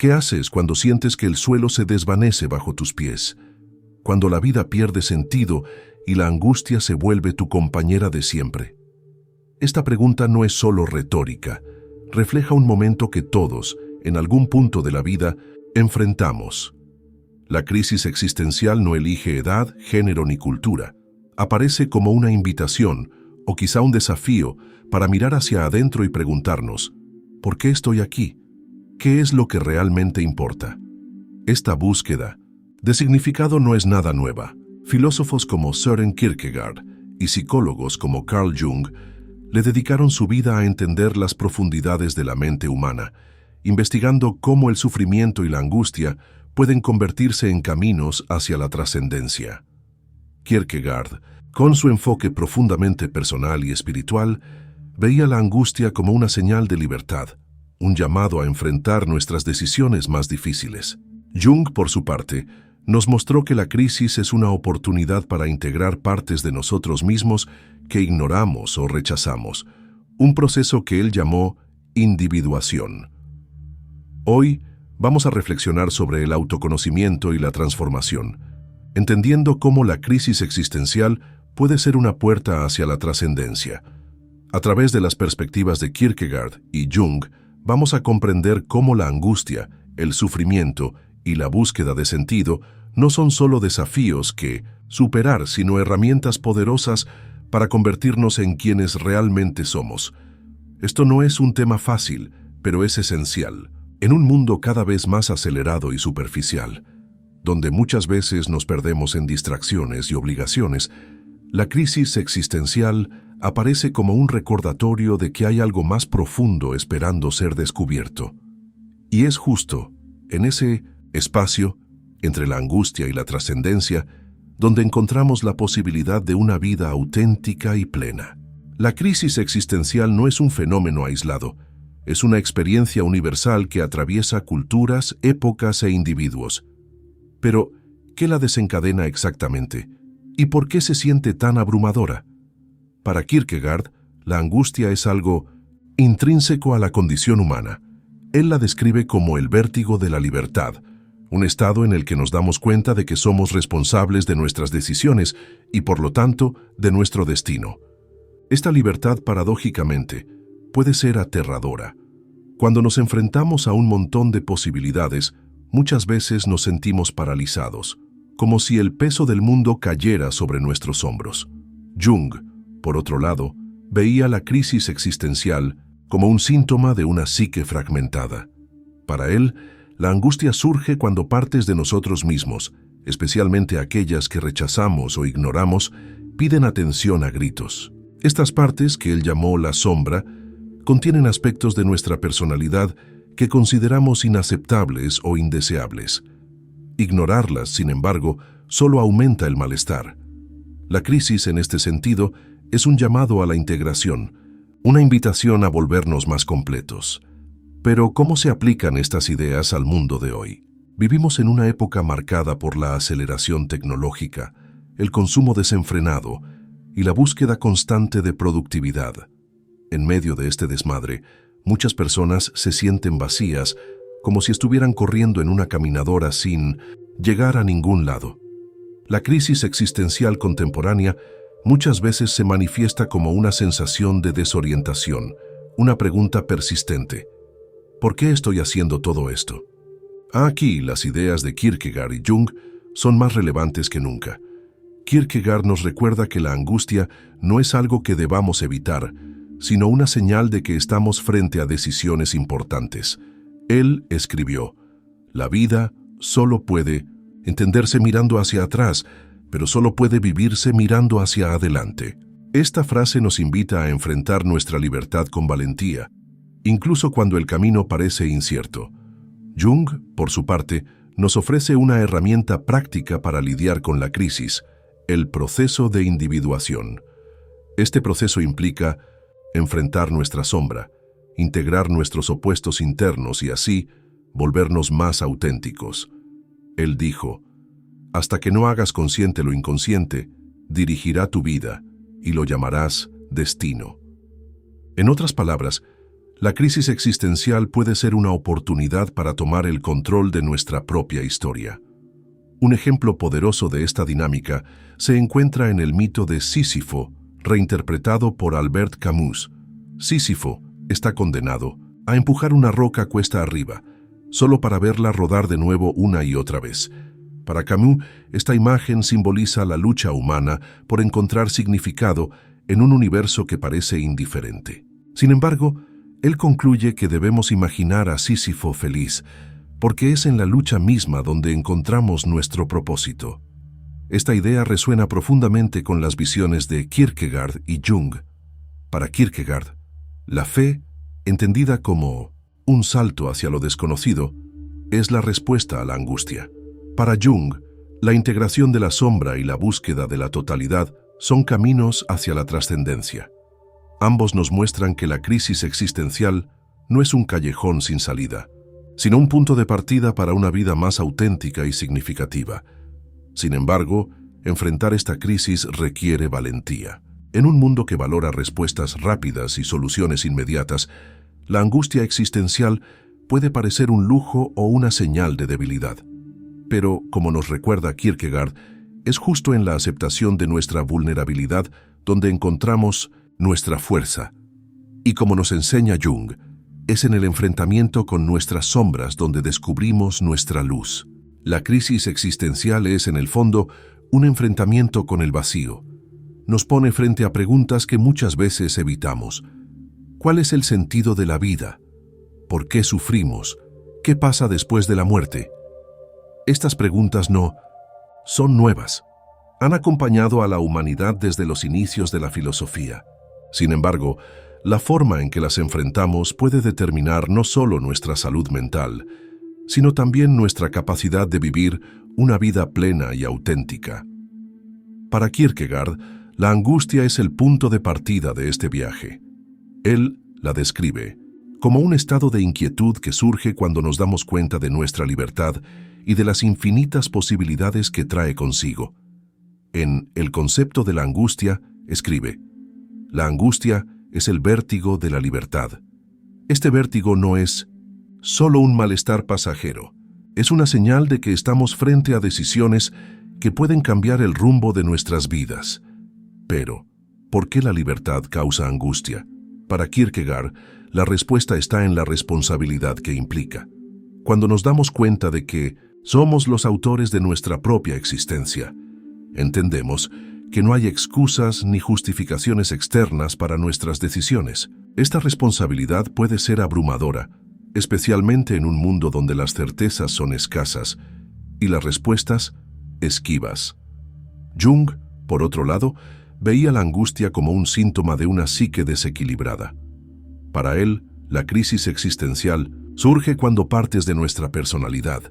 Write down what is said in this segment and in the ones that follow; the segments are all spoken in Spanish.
¿Qué haces cuando sientes que el suelo se desvanece bajo tus pies? Cuando la vida pierde sentido y la angustia se vuelve tu compañera de siempre. Esta pregunta no es solo retórica, refleja un momento que todos, en algún punto de la vida, enfrentamos. La crisis existencial no elige edad, género ni cultura. Aparece como una invitación, o quizá un desafío, para mirar hacia adentro y preguntarnos, ¿por qué estoy aquí? ¿Qué es lo que realmente importa? Esta búsqueda de significado no es nada nueva. Filósofos como Søren Kierkegaard y psicólogos como Carl Jung le dedicaron su vida a entender las profundidades de la mente humana, investigando cómo el sufrimiento y la angustia pueden convertirse en caminos hacia la trascendencia. Kierkegaard, con su enfoque profundamente personal y espiritual, veía la angustia como una señal de libertad, un llamado a enfrentar nuestras decisiones más difíciles. Jung, por su parte, nos mostró que la crisis es una oportunidad para integrar partes de nosotros mismos que ignoramos o rechazamos, un proceso que él llamó individuación. Hoy vamos a reflexionar sobre el autoconocimiento y la transformación, entendiendo cómo la crisis existencial puede ser una puerta hacia la trascendencia. A través de las perspectivas de Kierkegaard y Jung, vamos a comprender cómo la angustia, el sufrimiento y la búsqueda de sentido no son solo desafíos que superar, sino herramientas poderosas para convertirnos en quienes realmente somos. Esto no es un tema fácil, pero es esencial. En un mundo cada vez más acelerado y superficial, donde muchas veces nos perdemos en distracciones y obligaciones, la crisis existencial aparece como un recordatorio de que hay algo más profundo esperando ser descubierto. Y es justo en ese espacio, entre la angustia y la trascendencia, donde encontramos la posibilidad de una vida auténtica y plena. La crisis existencial no es un fenómeno aislado, es una experiencia universal que atraviesa culturas, épocas e individuos. Pero, ¿qué la desencadena exactamente? ¿Y por qué se siente tan abrumadora? Para Kierkegaard, la angustia es algo intrínseco a la condición humana. Él la describe como el vértigo de la libertad, un estado en el que nos damos cuenta de que somos responsables de nuestras decisiones y, por lo tanto, de nuestro destino. Esta libertad, paradójicamente, puede ser aterradora. Cuando nos enfrentamos a un montón de posibilidades, muchas veces nos sentimos paralizados, como si el peso del mundo cayera sobre nuestros hombros. Jung, por otro lado, veía la crisis existencial como un síntoma de una psique fragmentada. Para él, la angustia surge cuando partes de nosotros mismos, especialmente aquellas que rechazamos o ignoramos, piden atención a gritos. Estas partes, que él llamó la sombra, contienen aspectos de nuestra personalidad que consideramos inaceptables o indeseables. Ignorarlas, sin embargo, solo aumenta el malestar. La crisis, en este sentido, es un llamado a la integración, una invitación a volvernos más completos. Pero, ¿cómo se aplican estas ideas al mundo de hoy? Vivimos en una época marcada por la aceleración tecnológica, el consumo desenfrenado y la búsqueda constante de productividad. En medio de este desmadre, muchas personas se sienten vacías, como si estuvieran corriendo en una caminadora sin llegar a ningún lado. La crisis existencial contemporánea muchas veces se manifiesta como una sensación de desorientación, una pregunta persistente. ¿Por qué estoy haciendo todo esto? Aquí las ideas de Kierkegaard y Jung son más relevantes que nunca. Kierkegaard nos recuerda que la angustia no es algo que debamos evitar, sino una señal de que estamos frente a decisiones importantes. Él escribió, «La vida solo puede entenderse mirando hacia atrás, pero solo puede vivirse mirando hacia adelante». Esta frase nos invita a enfrentar nuestra libertad con valentía, incluso cuando el camino parece incierto. Jung, por su parte, nos ofrece una herramienta práctica para lidiar con la crisis, el proceso de individuación. Este proceso implica enfrentar nuestra sombra, integrar nuestros opuestos internos y así volvernos más auténticos. Él dijo, «Hasta que no hagas consciente lo inconsciente, dirigirá tu vida y lo llamarás destino». En otras palabras, La crisis existencial puede ser una oportunidad para tomar el control de nuestra propia historia. Un ejemplo poderoso de esta dinámica se encuentra en el mito de Sísifo, reinterpretado por Albert Camus. Sísifo está condenado a empujar una roca cuesta arriba, solo para verla rodar de nuevo una y otra vez. Para Camus, esta imagen simboliza la lucha humana por encontrar significado en un universo que parece indiferente. Sin embargo, él concluye que debemos imaginar a Sísifo feliz, porque es en la lucha misma donde encontramos nuestro propósito. Esta idea resuena profundamente con las visiones de Kierkegaard y Jung. Para Kierkegaard, la fe, entendida como un salto hacia lo desconocido, es la respuesta a la angustia. Para Jung, la integración de la sombra y la búsqueda de la totalidad son caminos hacia la trascendencia. Ambos nos muestran que la crisis existencial no es un callejón sin salida, sino un punto de partida para una vida más auténtica y significativa. Sin embargo, enfrentar esta crisis requiere valentía. En un mundo que valora respuestas rápidas y soluciones inmediatas, la angustia existencial puede parecer un lujo o una señal de debilidad. Pero, como nos recuerda Kierkegaard, es justo en la aceptación de nuestra vulnerabilidad donde encontramos nuestra fuerza. Y como nos enseña Jung, es en el enfrentamiento con nuestras sombras donde descubrimos nuestra luz. La crisis existencial es, en el fondo, un enfrentamiento con el vacío. Nos pone frente a preguntas que muchas veces evitamos. ¿Cuál es el sentido de la vida? ¿Por qué sufrimos? ¿Qué pasa después de la muerte? Estas preguntas no son nuevas. Han acompañado a la humanidad desde los inicios de la filosofía. Sin embargo, la forma en que las enfrentamos puede determinar no solo nuestra salud mental, sino también nuestra capacidad de vivir una vida plena y auténtica. Para Kierkegaard, la angustia es el punto de partida de este viaje. Él la describe como un estado de inquietud que surge cuando nos damos cuenta de nuestra libertad y de las infinitas posibilidades que trae consigo. En El concepto de la angustia, escribe: la angustia es el vértigo de la libertad. Este vértigo no es solo un malestar pasajero, es una señal de que estamos frente a decisiones que pueden cambiar el rumbo de nuestras vidas. Pero, ¿por qué la libertad causa angustia? Para Kierkegaard, la respuesta está en la responsabilidad que implica. Cuando nos damos cuenta de que somos los autores de nuestra propia existencia, entendemos que no hay excusas ni justificaciones externas para nuestras decisiones. Esta responsabilidad puede ser abrumadora, especialmente en un mundo donde las certezas son escasas y las respuestas esquivas. Jung, por otro lado, veía la angustia como un síntoma de una psique desequilibrada. Para él, la crisis existencial surge cuando partes de nuestra personalidad,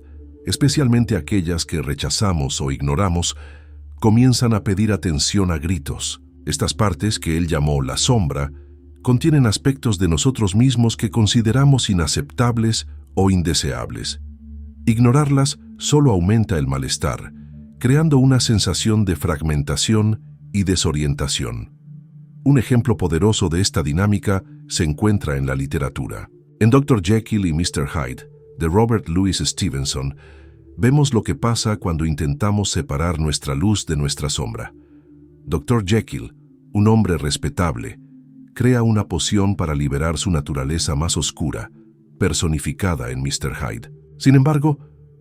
especialmente aquellas que rechazamos o ignoramos, comienzan a pedir atención a gritos. Estas partes, que él llamó la sombra, contienen aspectos de nosotros mismos que consideramos inaceptables o indeseables. Ignorarlas solo aumenta el malestar, creando una sensación de fragmentación y desorientación. Un ejemplo poderoso de esta dinámica se encuentra en la literatura. En Dr. Jekyll y Mr. Hyde, de Robert Louis Stevenson, vemos lo que pasa cuando intentamos separar nuestra luz de nuestra sombra. Dr. Jekyll, un hombre respetable, crea una poción para liberar su naturaleza más oscura, personificada en Mr. Hyde. Sin embargo,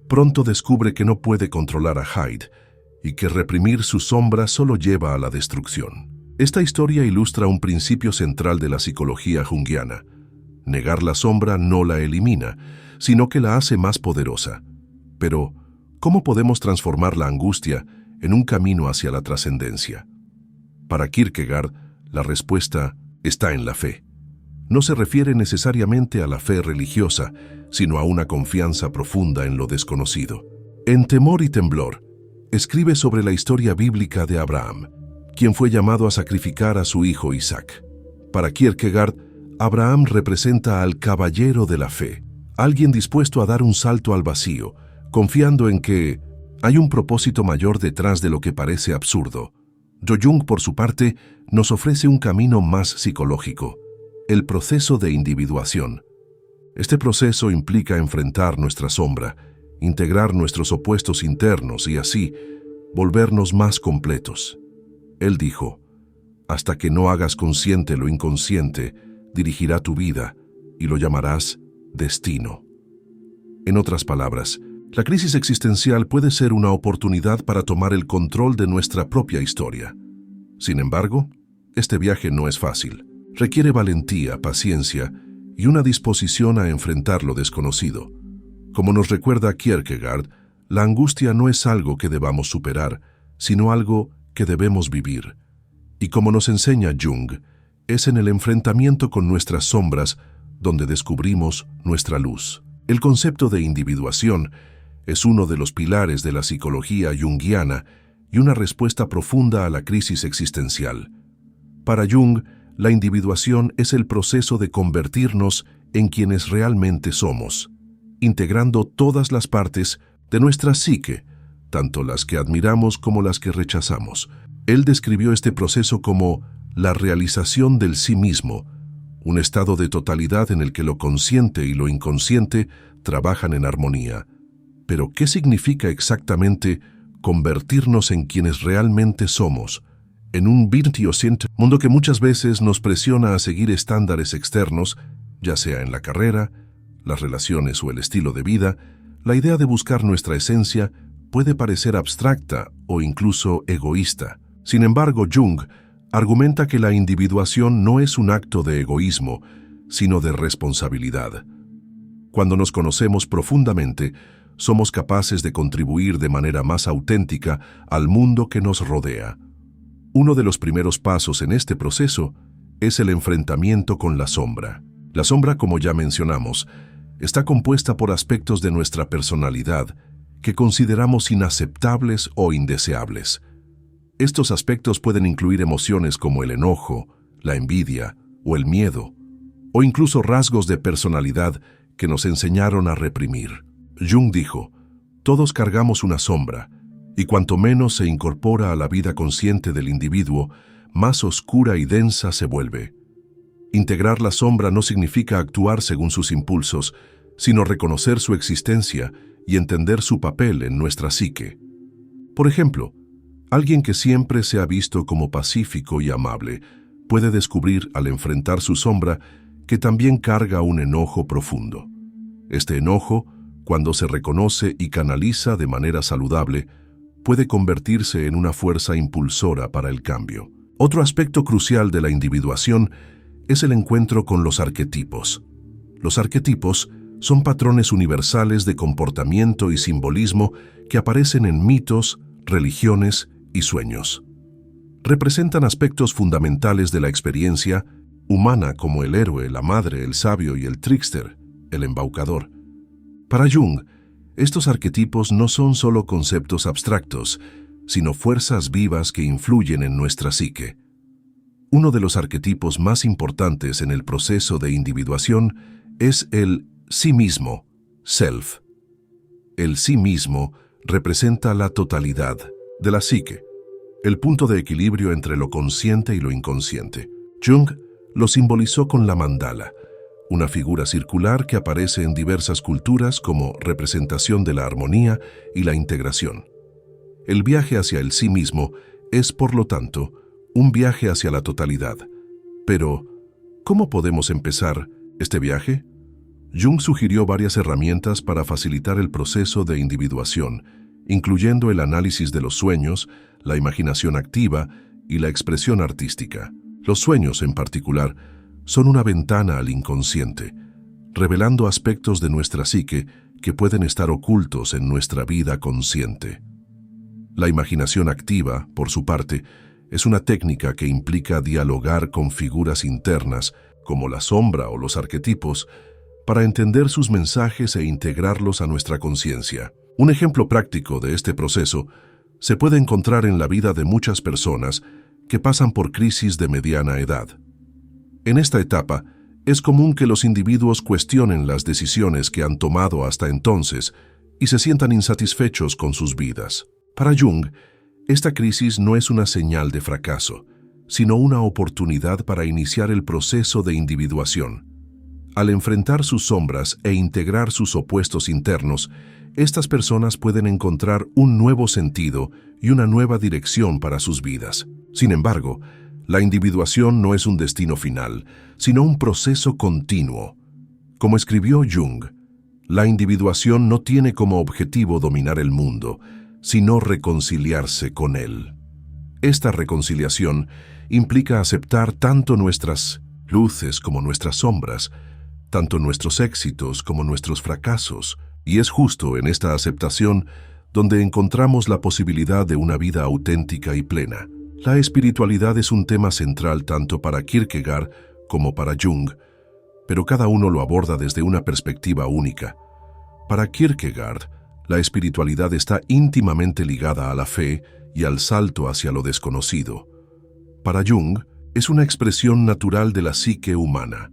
pronto descubre que no puede controlar a Hyde y que reprimir su sombra solo lleva a la destrucción. Esta historia ilustra un principio central de la psicología junguiana. Negar la sombra no la elimina, sino que la hace más poderosa. Pero, ¿cómo podemos transformar la angustia en un camino hacia la trascendencia? Para Kierkegaard, la respuesta está en la fe. No se refiere necesariamente a la fe religiosa, sino a una confianza profunda en lo desconocido. En Temor y Temblor, escribe sobre la historia bíblica de Abraham, quien fue llamado a sacrificar a su hijo Isaac. Para Kierkegaard, Abraham representa al caballero de la fe, alguien dispuesto a dar un salto al vacío, confiando en que hay un propósito mayor detrás de lo que parece absurdo. Jung, por su parte, nos ofrece un camino más psicológico. el proceso de individuación. Este proceso implica enfrentar nuestra sombra, integrar nuestros opuestos internos y así volvernos más completos. Él dijo, hasta que no hagas consciente lo inconsciente, dirigirá tu vida y lo llamarás destino. En otras palabras, la crisis existencial puede ser una oportunidad para tomar el control de nuestra propia historia. Sin embargo, este viaje no es fácil. Requiere valentía, paciencia y una disposición a enfrentar lo desconocido. Como nos recuerda Kierkegaard, la angustia no es algo que debamos superar, sino algo que debemos vivir. Y como nos enseña Jung, es en el enfrentamiento con nuestras sombras donde descubrimos nuestra luz. El concepto de individuación es uno de los pilares de la psicología junguiana y una respuesta profunda a la crisis existencial. Para Jung, la individuación es el proceso de convertirnos en quienes realmente somos, integrando todas las partes de nuestra psique, tanto las que admiramos como las que rechazamos. Él describió este proceso como la realización del sí mismo, un estado de totalidad en el que lo consciente y lo inconsciente trabajan en armonía. Pero, ¿qué significa exactamente convertirnos en quienes realmente somos, en un 20% mundo que muchas veces nos presiona a seguir estándares externos, ya sea en la carrera, las relaciones o el estilo de vida? La idea de buscar nuestra esencia puede parecer abstracta o incluso egoísta. Sin embargo, Jung argumenta que la individuación no es un acto de egoísmo, sino de responsabilidad. Cuando nos conocemos profundamente, somos capaces de contribuir de manera más auténtica al mundo que nos rodea. Uno de los primeros pasos en este proceso es el enfrentamiento con la sombra. La sombra, como ya mencionamos, está compuesta por aspectos de nuestra personalidad que consideramos inaceptables o indeseables. Estos aspectos pueden incluir emociones como el enojo, la envidia o el miedo, o incluso rasgos de personalidad que nos enseñaron a reprimir. Jung dijo, todos cargamos una sombra, y cuanto menos se incorpora a la vida consciente del individuo, más oscura y densa se vuelve. Integrar la sombra no significa actuar según sus impulsos, sino reconocer su existencia y entender su papel en nuestra psique. Por ejemplo, alguien que siempre se ha visto como pacífico y amable puede descubrir al enfrentar su sombra que también carga un enojo profundo. Este enojo, cuando se reconoce y canaliza de manera saludable, puede convertirse en una fuerza impulsora para el cambio. Otro aspecto crucial de la individuación es el encuentro con los arquetipos. Los arquetipos son patrones universales de comportamiento y simbolismo que aparecen en mitos, religiones y sueños. Representan aspectos fundamentales de la experiencia humana como el héroe, la madre, el sabio y el trickster, el embaucador. Para Jung, estos arquetipos no son solo conceptos abstractos, sino fuerzas vivas que influyen en nuestra psique. Uno de los arquetipos más importantes en el proceso de individuación es el sí mismo, self. El sí mismo representa la totalidad de la psique, el punto de equilibrio entre lo consciente y lo inconsciente. Jung lo simbolizó con la mandala, una figura circular que aparece en diversas culturas como representación de la armonía y la integración. El viaje hacia el sí mismo es, por lo tanto, un viaje hacia la totalidad. Pero, ¿cómo podemos empezar este viaje? Jung sugirió varias herramientas para facilitar el proceso de individuación, incluyendo el análisis de los sueños, la imaginación activa y la expresión artística. Los sueños, en particular, son una ventana al inconsciente, revelando aspectos de nuestra psique que pueden estar ocultos en nuestra vida consciente. La imaginación activa, por su parte, es una técnica que implica dialogar con figuras internas, como la sombra o los arquetipos, para entender sus mensajes e integrarlos a nuestra conciencia. Un ejemplo práctico de este proceso se puede encontrar en la vida de muchas personas que pasan por crisis de mediana edad. En esta etapa, es común que los individuos cuestionen las decisiones que han tomado hasta entonces y se sientan insatisfechos con sus vidas. Para Jung, esta crisis no es una señal de fracaso, sino una oportunidad para iniciar el proceso de individuación. Al enfrentar sus sombras e integrar sus opuestos internos, estas personas pueden encontrar un nuevo sentido y una nueva dirección para sus vidas. Sin embargo, la individuación no es un destino final, sino un proceso continuo. Como escribió Jung, la individuación no tiene como objetivo dominar el mundo, sino reconciliarse con él. Esta reconciliación implica aceptar tanto nuestras luces como nuestras sombras, tanto nuestros éxitos como nuestros fracasos, y es justo en esta aceptación donde encontramos la posibilidad de una vida auténtica y plena. La espiritualidad es un tema central tanto para Kierkegaard como para Jung, pero cada uno lo aborda desde una perspectiva única. Para Kierkegaard, la espiritualidad está íntimamente ligada a la fe y al salto hacia lo desconocido. Para Jung, es una expresión natural de la psique humana,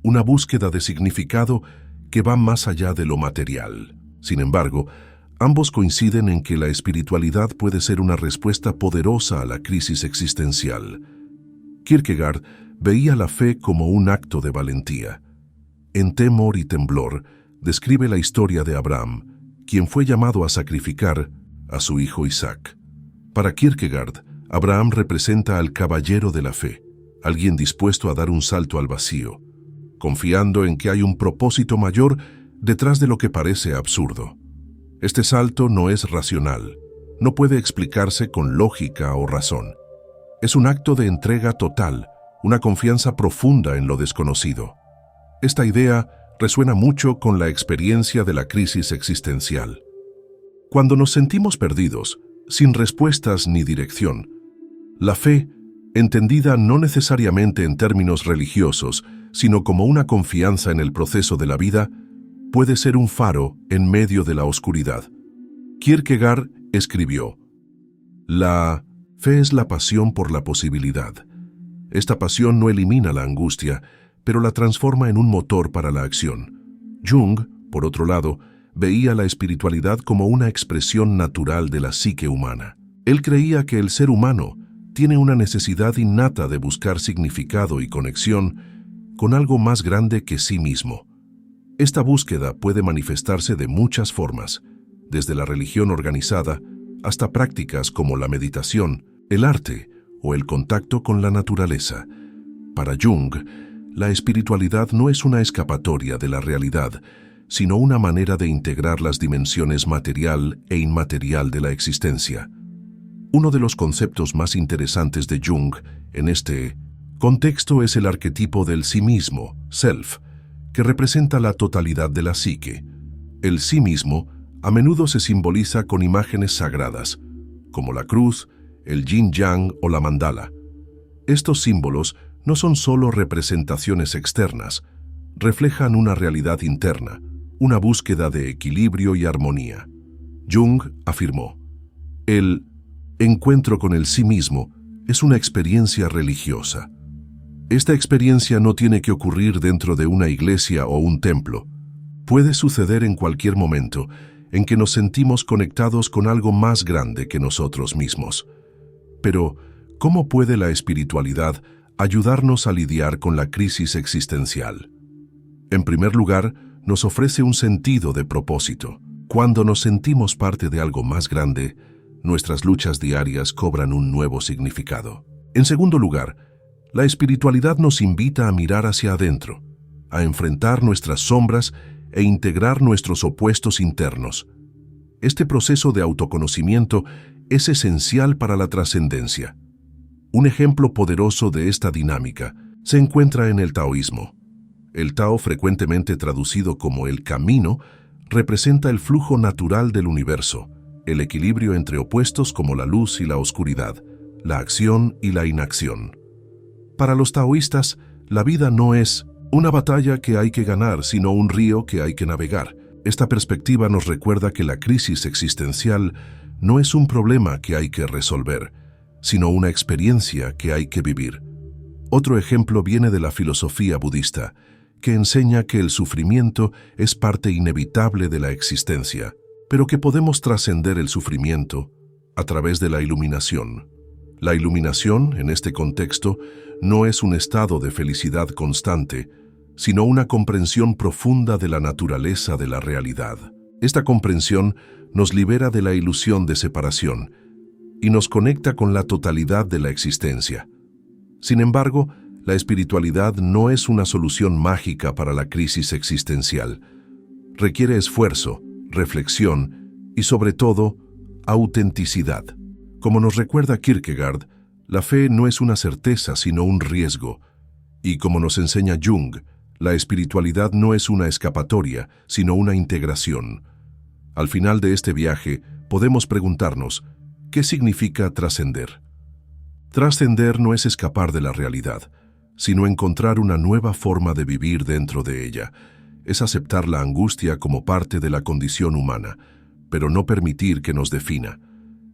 una búsqueda de significado que va más allá de lo material. Sin embargo, ambos coinciden en que la espiritualidad puede ser una respuesta poderosa a la crisis existencial. Kierkegaard veía la fe como un acto de valentía. En Temor y Temblor, describe la historia de Abraham, quien fue llamado a sacrificar a su hijo Isaac. Para Kierkegaard, Abraham representa al caballero de la fe, alguien dispuesto a dar un salto al vacío, confiando en que hay un propósito mayor detrás de lo que parece absurdo. Este salto no es racional, no puede explicarse con lógica o razón. Es un acto de entrega total, una confianza profunda en lo desconocido. Esta idea resuena mucho con la experiencia de la crisis existencial. Cuando nos sentimos perdidos, sin respuestas ni dirección, la fe, entendida no necesariamente en términos religiosos, sino como una confianza en el proceso de la vida, puede ser un faro en medio de la oscuridad. Kierkegaard escribió: «La fe es la pasión por la posibilidad. Esta pasión no elimina la angustia, pero la transforma en un motor para la acción». Jung, por otro lado, veía la espiritualidad como una expresión natural de la psique humana. Él creía que el ser humano tiene una necesidad innata de buscar significado y conexión con algo más grande que sí mismo. Esta búsqueda puede manifestarse de muchas formas, desde la religión organizada hasta prácticas como la meditación, el arte o el contacto con la naturaleza. Para Jung, la espiritualidad no es una escapatoria de la realidad, sino una manera de integrar las dimensiones material e inmaterial de la existencia. Uno de los conceptos más interesantes de Jung en este contexto es el arquetipo del sí mismo, self, que representa la totalidad de la psique. El sí mismo a menudo se simboliza con imágenes sagradas, como la cruz, el yin-yang o la mandala. Estos símbolos no son solo representaciones externas, reflejan una realidad interna, una búsqueda de equilibrio y armonía. Jung afirmó: el encuentro con el sí mismo es una experiencia religiosa. Esta experiencia no tiene que ocurrir dentro de una iglesia o un templo. Puede suceder en cualquier momento en que nos sentimos conectados con algo más grande que nosotros mismos. Pero, ¿cómo puede la espiritualidad ayudarnos a lidiar con la crisis existencial? En primer lugar, nos ofrece un sentido de propósito. Cuando nos sentimos parte de algo más grande, nuestras luchas diarias cobran un nuevo significado. En segundo lugar, la espiritualidad nos invita a mirar hacia adentro, a enfrentar nuestras sombras e integrar nuestros opuestos internos. Este proceso de autoconocimiento es esencial para la trascendencia. Un ejemplo poderoso de esta dinámica se encuentra en el taoísmo. El Tao, frecuentemente traducido como el camino, representa el flujo natural del universo, el equilibrio entre opuestos como la luz y la oscuridad, la acción y la inacción. Para los taoístas, la vida no es una batalla que hay que ganar, sino un río que hay que navegar. Esta perspectiva nos recuerda que la crisis existencial no es un problema que hay que resolver, sino una experiencia que hay que vivir. Otro ejemplo viene de la filosofía budista, que enseña que el sufrimiento es parte inevitable de la existencia, pero que podemos trascender el sufrimiento a través de la iluminación. La iluminación, en este contexto, no es un estado de felicidad constante, sino una comprensión profunda de la naturaleza de la realidad. Esta comprensión nos libera de la ilusión de separación y nos conecta con la totalidad de la existencia. Sin embargo, la espiritualidad no es una solución mágica para la crisis existencial. Requiere esfuerzo, reflexión y, sobre todo, autenticidad. Como nos recuerda Kierkegaard, la fe no es una certeza sino un riesgo. Y como nos enseña Jung, la espiritualidad no es una escapatoria sino una integración. Al final de este viaje, podemos preguntarnos, ¿qué significa trascender? Trascender no es escapar de la realidad, sino encontrar una nueva forma de vivir dentro de ella. Es aceptar la angustia como parte de la condición humana, pero no permitir que nos defina.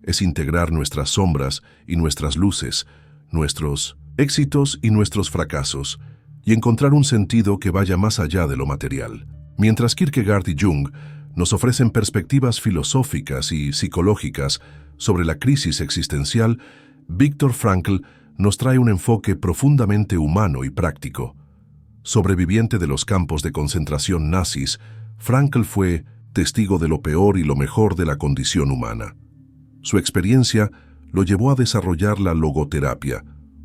Es integrar nuestras sombras y nuestras luces, nuestros éxitos y nuestros fracasos, y encontrar un sentido que vaya más allá de lo material. Mientras Kierkegaard y Jung nos ofrecen perspectivas filosóficas y psicológicas sobre la crisis existencial, Viktor Frankl nos trae un enfoque profundamente humano y práctico. Sobreviviente de los campos de concentración nazis, Frankl fue testigo de lo peor y lo mejor de la condición humana. Su experiencia lo llevó a desarrollar la logoterapia,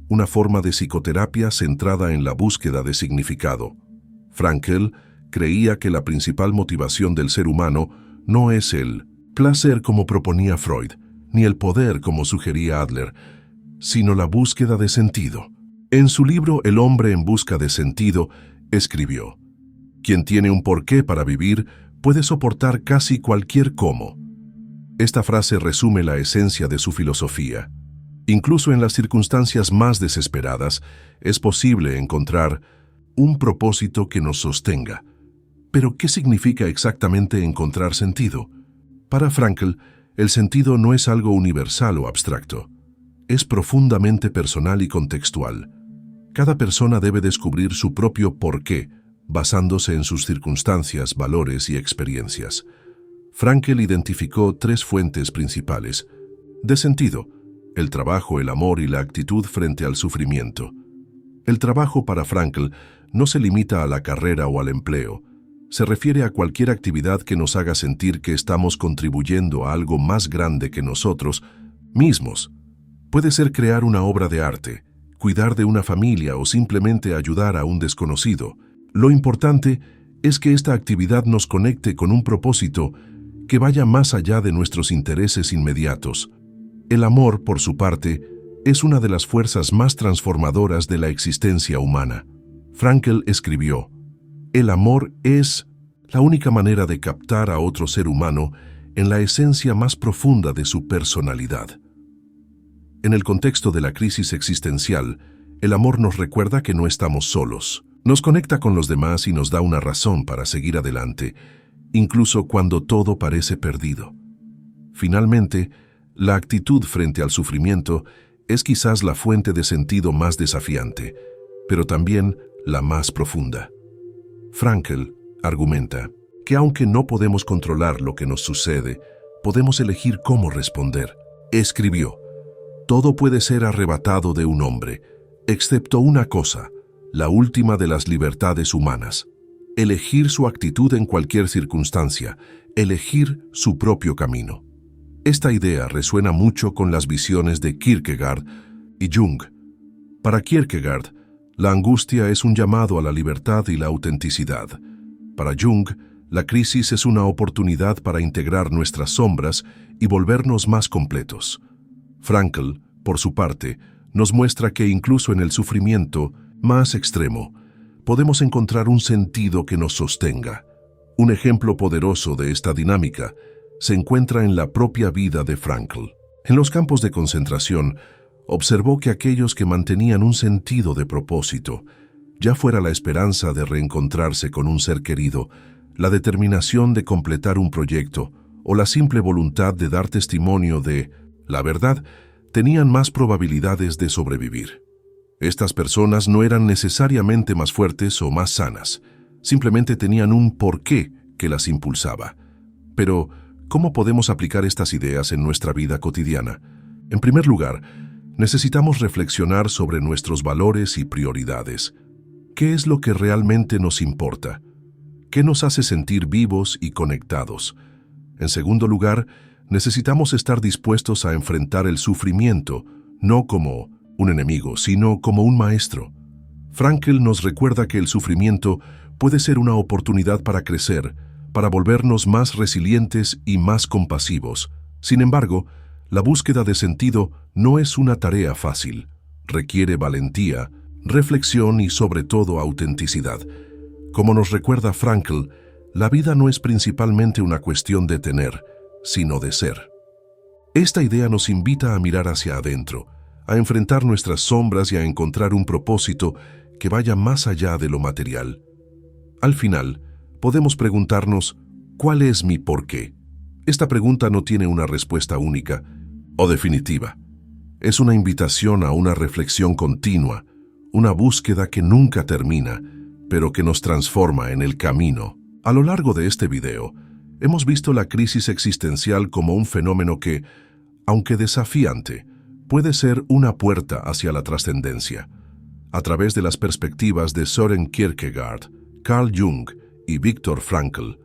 una forma de psicoterapia centrada en la búsqueda de significado. Frankl creía que la principal motivación del ser humano no es el placer como proponía Freud, ni el poder como sugería Adler, sino la búsqueda de sentido. En su libro El hombre en busca de sentido, escribió: «Quien tiene un porqué para vivir puede soportar casi cualquier cómo». Esta frase resume la esencia de su filosofía. Incluso en las circunstancias más desesperadas, es posible encontrar un propósito que nos sostenga. Pero, ¿qué significa exactamente encontrar sentido? Para Frankl, el sentido no es algo universal o abstracto. Es profundamente personal y contextual. Cada persona debe descubrir su propio porqué, basándose en sus circunstancias, valores y experiencias. Frankl identificó 3 fuentes principales de sentido: el trabajo, el amor y la actitud frente al sufrimiento. El trabajo para Frankl no se limita a la carrera o al empleo. Se refiere a cualquier actividad que nos haga sentir que estamos contribuyendo a algo más grande que nosotros mismos. Puede ser crear una obra de arte, cuidar de una familia o simplemente ayudar a un desconocido. Lo importante es que esta actividad nos conecte con un propósito que vaya más allá de nuestros intereses inmediatos. El amor, por su parte, es una de las fuerzas más transformadoras de la existencia humana. Frankl escribió: «El amor es la única manera de captar a otro ser humano en la esencia más profunda de su personalidad». En el contexto de la crisis existencial, el amor nos recuerda que no estamos solos. Nos conecta con los demás y nos da una razón para seguir adelante, incluso cuando todo parece perdido. Finalmente, la actitud frente al sufrimiento es quizás la fuente de sentido más desafiante, pero también la más profunda. Frankl argumenta que aunque no podemos controlar lo que nos sucede, podemos elegir cómo responder. Escribió: «Todo puede ser arrebatado de un hombre, excepto una cosa, la última de las libertades humanas: elegir su actitud en cualquier circunstancia, elegir su propio camino». Esta idea resuena mucho con las visiones de Kierkegaard y Jung. Para Kierkegaard, la angustia es un llamado a la libertad y la autenticidad. Para Jung, la crisis es una oportunidad para integrar nuestras sombras y volvernos más completos. Frankl, por su parte, nos muestra que incluso en el sufrimiento más extremo, podemos encontrar un sentido que nos sostenga. Un ejemplo poderoso de esta dinámica se encuentra en la propia vida de Frankl. En los campos de concentración, observó que aquellos que mantenían un sentido de propósito, ya fuera la esperanza de reencontrarse con un ser querido, la determinación de completar un proyecto o la simple voluntad de dar testimonio de la verdad, tenían más probabilidades de sobrevivir. Estas personas no eran necesariamente más fuertes o más sanas, simplemente tenían un porqué que las impulsaba. Pero, ¿cómo podemos aplicar estas ideas en nuestra vida cotidiana? En primer lugar, necesitamos reflexionar sobre nuestros valores y prioridades. ¿Qué es lo que realmente nos importa? ¿Qué nos hace sentir vivos y conectados? En segundo lugar, necesitamos estar dispuestos a enfrentar el sufrimiento, no como un enemigo, sino como un maestro. Frankl nos recuerda que el sufrimiento puede ser una oportunidad para crecer, para volvernos más resilientes y más compasivos. Sin embargo, la búsqueda de sentido no es una tarea fácil. Requiere valentía, reflexión y sobre todo autenticidad. Como nos recuerda Frankl, la vida no es principalmente una cuestión de tener, sino de ser. Esta idea nos invita a mirar hacia adentro, a enfrentar nuestras sombras y a encontrar un propósito que vaya más allá de lo material. Al final, podemos preguntarnos, ¿cuál es mi porqué? Esta pregunta no tiene una respuesta única o definitiva. Es una invitación a una reflexión continua, una búsqueda que nunca termina, pero que nos transforma en el camino. A lo largo de este video, hemos visto la crisis existencial como un fenómeno que, aunque desafiante, puede ser una puerta hacia la trascendencia. A través de las perspectivas de Søren Kierkegaard, Carl Jung y Viktor Frankl,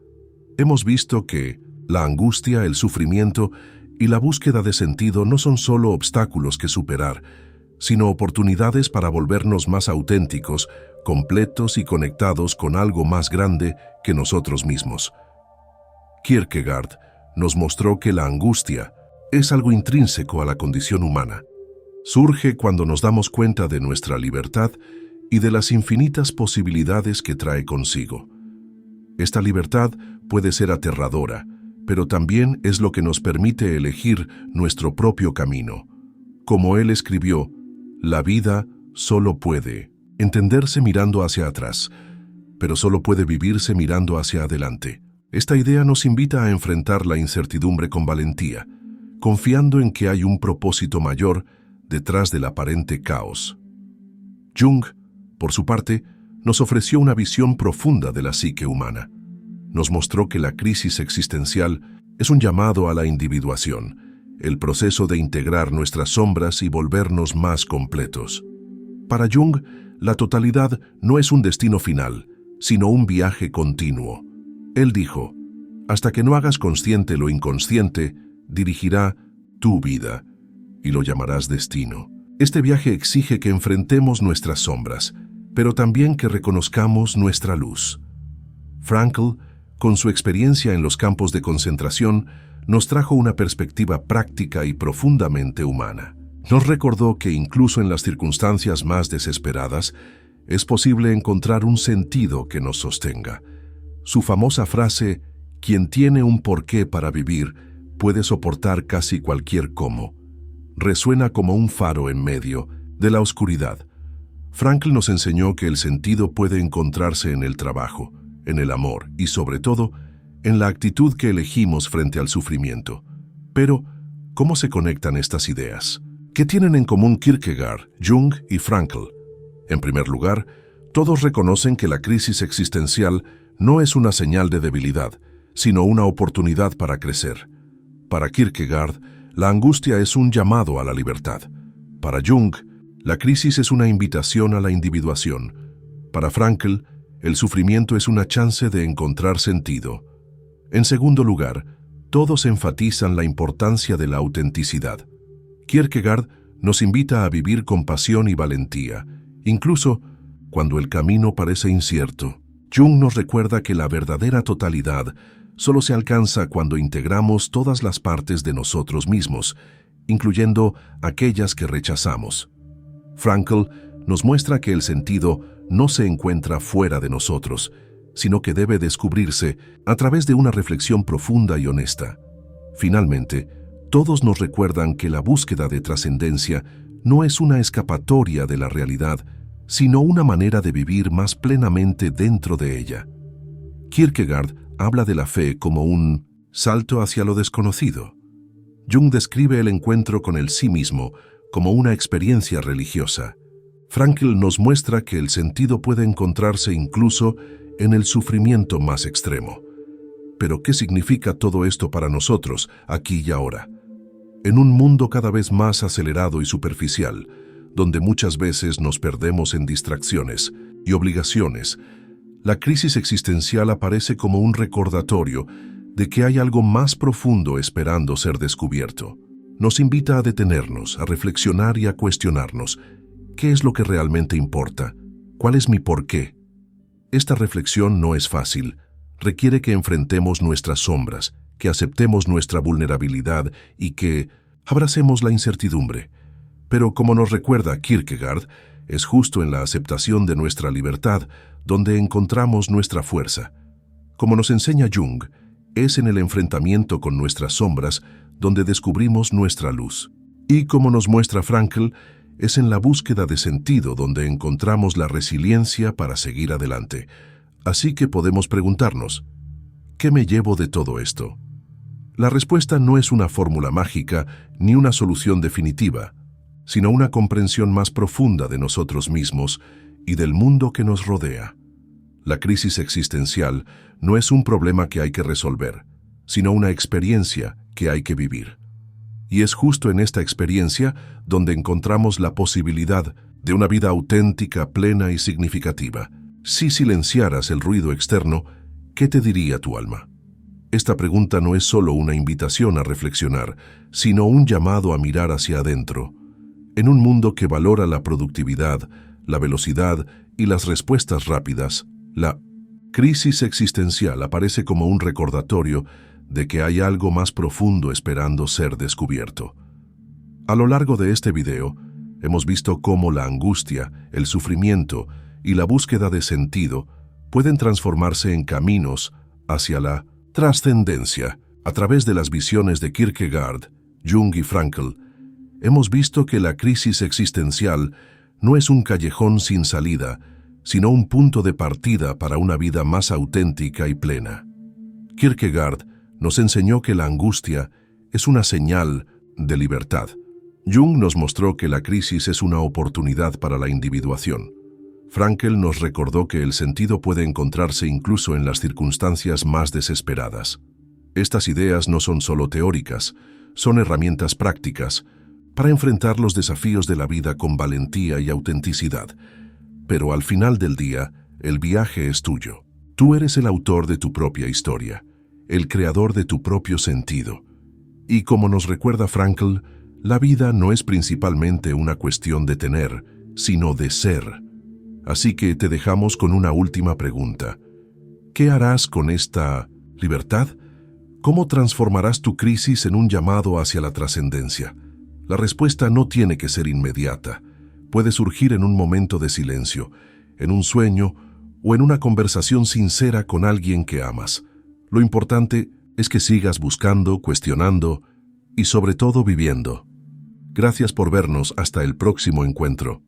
hemos visto que la angustia, el sufrimiento y la búsqueda de sentido no son solo obstáculos que superar, sino oportunidades para volvernos más auténticos, completos y conectados con algo más grande que nosotros mismos. Kierkegaard nos mostró que la angustia es algo intrínseco a la condición humana. Surge cuando nos damos cuenta de nuestra libertad y de las infinitas posibilidades que trae consigo. Esta libertad puede ser aterradora, pero también es lo que nos permite elegir nuestro propio camino. Como él escribió, la vida solo puede entenderse mirando hacia atrás, pero solo puede vivirse mirando hacia adelante. Esta idea nos invita a enfrentar la incertidumbre con valentía, confiando en que hay un propósito mayor detrás del aparente caos. Jung, por su parte, nos ofreció una visión profunda de la psique humana. Nos mostró que la crisis existencial es un llamado a la individuación, el proceso de integrar nuestras sombras y volvernos más completos. Para Jung, la totalidad no es un destino final, sino un viaje continuo. Él dijo, hasta que no hagas consciente lo inconsciente, dirigirá tu vida, y lo llamarás destino. Este viaje exige que enfrentemos nuestras sombras, pero también que reconozcamos nuestra luz. Frankl, con su experiencia en los campos de concentración, nos trajo una perspectiva práctica y profundamente humana. Nos recordó que incluso en las circunstancias más desesperadas, es posible encontrar un sentido que nos sostenga. Su famosa frase, quien tiene un porqué para vivir, puede soportar casi cualquier cómo, resuena como un faro en medio de la oscuridad. Frankl nos enseñó que el sentido puede encontrarse en el trabajo, en el amor y, sobre todo, en la actitud que elegimos frente al sufrimiento. Pero, ¿cómo se conectan estas ideas? ¿Qué tienen en común Kierkegaard, Jung y Frankl? En primer lugar, todos reconocen que la crisis existencial no es una señal de debilidad, sino una oportunidad para crecer. Para Kierkegaard, la angustia es un llamado a la libertad. Para Jung, la crisis es una invitación a la individuación. Para Frankl, el sufrimiento es una chance de encontrar sentido. En segundo lugar, todos enfatizan la importancia de la autenticidad. Kierkegaard nos invita a vivir con pasión y valentía, incluso cuando el camino parece incierto. Jung nos recuerda que la verdadera totalidad solo se alcanza cuando integramos todas las partes de nosotros mismos, incluyendo aquellas que rechazamos. Frankl nos muestra que el sentido no se encuentra fuera de nosotros, sino que debe descubrirse a través de una reflexión profunda y honesta. Finalmente, todos nos recuerdan que la búsqueda de trascendencia no es una escapatoria de la realidad, sino una manera de vivir más plenamente dentro de ella. Kierkegaard habla de la fe como un salto hacia lo desconocido. Jung describe el encuentro con el sí mismo como una experiencia religiosa. Frankl nos muestra que el sentido puede encontrarse incluso en el sufrimiento más extremo. Pero, ¿qué significa todo esto para nosotros, aquí y ahora? En un mundo cada vez más acelerado y superficial, donde muchas veces nos perdemos en distracciones y obligaciones, la crisis existencial aparece como un recordatorio de que hay algo más profundo esperando ser descubierto. Nos invita a detenernos, a reflexionar y a cuestionarnos. ¿Qué es lo que realmente importa? ¿Cuál es mi porqué? Esta reflexión no es fácil. Requiere que enfrentemos nuestras sombras, que aceptemos nuestra vulnerabilidad y que abracemos la incertidumbre. Pero como nos recuerda Kierkegaard, es justo en la aceptación de nuestra libertad donde encontramos nuestra fuerza. Como nos enseña Jung, es en el enfrentamiento con nuestras sombras donde descubrimos nuestra luz. Y como nos muestra Frankl, es en la búsqueda de sentido donde encontramos la resiliencia para seguir adelante. Así que podemos preguntarnos, ¿qué me llevo de todo esto? La respuesta no es una fórmula mágica ni una solución definitiva, sino una comprensión más profunda de nosotros mismos y del mundo que nos rodea. La crisis existencial no es un problema que hay que resolver, sino una experiencia que hay que vivir. Y es justo en esta experiencia donde encontramos la posibilidad de una vida auténtica, plena y significativa. Si silenciaras el ruido externo, ¿qué te diría tu alma? Esta pregunta no es solo una invitación a reflexionar, sino un llamado a mirar hacia adentro. En un mundo que valora la productividad, la velocidad y las respuestas rápidas, la crisis existencial aparece como un recordatorio de que hay algo más profundo esperando ser descubierto. A lo largo de este video, hemos visto cómo la angustia, el sufrimiento y la búsqueda de sentido pueden transformarse en caminos hacia la trascendencia. A través de las visiones de Kierkegaard, Jung y Frankl, hemos visto que la crisis existencial no es un callejón sin salida, sino un punto de partida para una vida más auténtica y plena. Kierkegaard nos enseñó que la angustia es una señal de libertad. Jung nos mostró que la crisis es una oportunidad para la individuación. Frankl nos recordó que el sentido puede encontrarse incluso en las circunstancias más desesperadas. Estas ideas no son solo teóricas, son herramientas prácticas para enfrentar los desafíos de la vida con valentía y autenticidad. Pero al final del día, el viaje es tuyo. Tú eres el autor de tu propia historia, el creador de tu propio sentido. Y como nos recuerda Frankl, la vida no es principalmente una cuestión de tener, sino de ser. Así que te dejamos con una última pregunta. ¿Qué harás con esta libertad? ¿Cómo transformarás tu crisis en un llamado hacia la trascendencia? La respuesta no tiene que ser inmediata. Puede surgir en un momento de silencio, en un sueño o en una conversación sincera con alguien que amas. Lo importante es que sigas buscando, cuestionando y sobre todo viviendo. Gracias por vernos hasta el próximo encuentro.